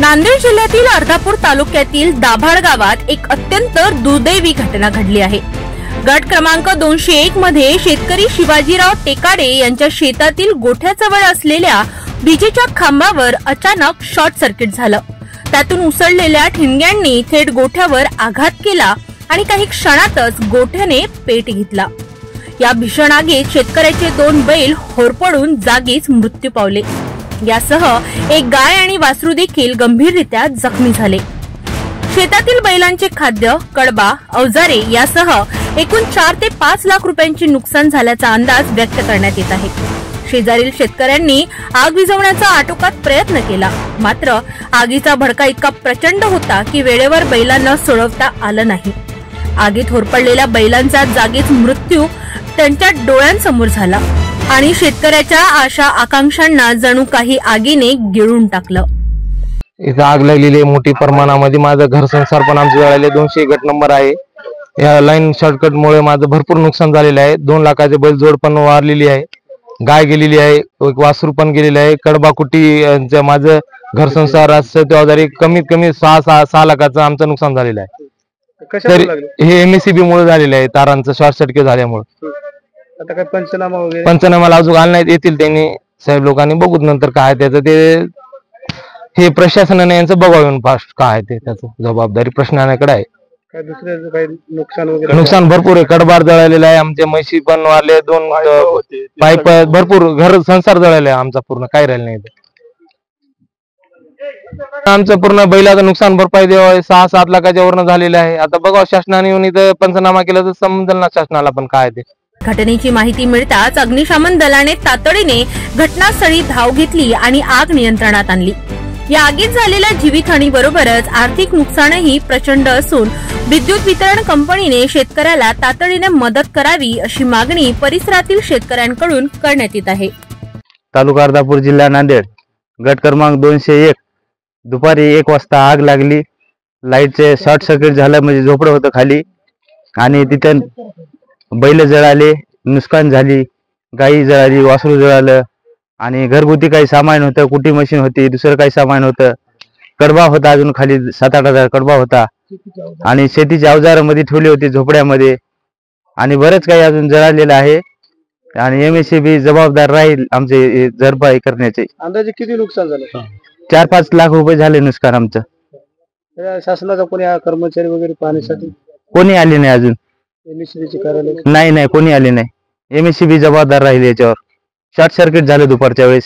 नांदेड जिल्ह्यातील अर्धापूर तालुक्यातील दाभाड गावात एक अत्यंत दुर्दैवी घटना घडली आहे। गट क्रमांक 201 मध्ये शेतकरी शिवाजीराव टेकाडे यांच्या शेतातील गोठ्याजवळ असलेल्या विजेच्या खांबावर अचानक शॉर्ट सर्किट झालं। त्यातून उसळलेल्या ठिणग्यांनी थेट गोठ्यावर आघात केला आणि काही क्षणातच गोठ्याने पेट घेतला। या भीषण आगीत शेतकऱ्याचे 2 बैल होरपळून जागीच मृत्यू पावले। यासह एक गाय आणि वासरू देखील गंभीररित्या जखमी झाले। शेतातील बैलांचे खाद्य, कडबा, अवजारे यासह एकूण 4 ते 5 लाख रुपयांचे नुकसान झाल्याचा अंदाज व्यक्त करण्यात येत आहे। शेजारील शेतकऱ्यांनी आग विझवण्याचा आटोकाट प्रयत्न केला, मात्र आगीचा भडका इतका प्रचंड होता की वेळेवर बैलांना सोडवता आलं नाही। आगीत होरपळलेल्या बैलांचा जागीच मृत्यू त्यांच्या डोळ्यांसमोर झाला आणि शेतकऱ्याच्या आशा आकांक्षांना जणू काही आगीने गिळून टाकलं। इथं आग लागलेली आहे मोठी प्रमाणामध्ये। माझं घर संसार पण आमचे जळाले। 200 गट नंबर आहे। या लाईन शॉर्टकट मुळे माझं भरपूर नुकसान झालेलं आहे। 2 लाखाचे बैल जोड पण वारलेली आहे, गाय गेलेली आहे, एक वासरू पण गेलेले आहे, कडबाकुटी माझं घर संसार अवजारी कमीत कमी 6 लाखाचं आमचं नुकसान झालेलं आहे। तर हे एमएससीबी मुळे झालेलं आहे, तारांचं शॉर्ट सर्किट झाल्यामुळे। आता काय पंचनामा वगैरे? पंचनामाला अजून आले नाहीत, येतील त्यांनी साहेब लोकांनी, बघूत नंतर काय त्याचं ते हे प्रशासनाने यांचं बघावं फास्ट काय ते त्याचं जबाबदारी प्रशासनाकडे आहे। काय दुसरं काही नुकसान वगैरे? नुकसान भरपूर आहे, कडबार जळालेला आहे, आमचे म्हशी पण वारले, 2 पाईप भरपूर, घर संसार जळाले आमचा पूर्ण, काय राहिलं नाही। आमचं पूर्ण बैलाचं नुकसान भरपाई द्यावं 6-7 लाखाच्या वरनं झालेलं आहे। आता बघा शासनाने येऊन इथं पंचनामा केला तर समजेल ना शासनाला पण काय ते। घटनेची माहिती मिळताच अग्निशमन दलाने तातडीने घटनास्थळी धाव घेतली आणि आग नियंत्रणात आणली। या आगीत झालेल्या जीवितहानीबरोबरच आर्थिक नुकसानही प्रचंड असून विद्युत वितरण कंपनीने शेतकऱ्याला तातडीने मदत करावी अशी मागणी परिसरातील शेतकऱ्यांकडून करण्यात येत आहे। तालुका अर्धापूर, जिल्हा नांदेड, गट क्रमांक 201 दुपारी 1 वाजता आग लागली। लाईटचे शॉर्ट सर्किट झालं, म्हणजे झोपडं होतं खाली आणि तिथं बैल जळाले, नुकसान झाली, गाई जळाली, वासरू जळालं आणि घरगुती काही सामान होतं, कुटी मशीन होती, दुसरं काही सामान होतं, कडबा होता, अजून खाली 7-8 हजार कडबा होता आणि शेतीच्या अवजारामध्ये ठेवली होती झोपड्यामध्ये आणि बरंच काही अजून जळालेलं आहे आणि एमएससीबी जबाबदार राहील आमचे भरपाई करण्याचे। अंदाजे किती नुकसान झालं? 4-5 लाख रुपये झाले नुकसान आमचं। शासनाचा कोणी कर्मचारी वगैरे पाहण्यासाठी कोणी आले नाही अजून? एमएससीबीचे कार्यालय? नाही, कोणी आले नाही। एमएससीबी जबाबदार राहील याच्यावर। शॉर्ट सर्किट झालं दुपारच्या वेळेस।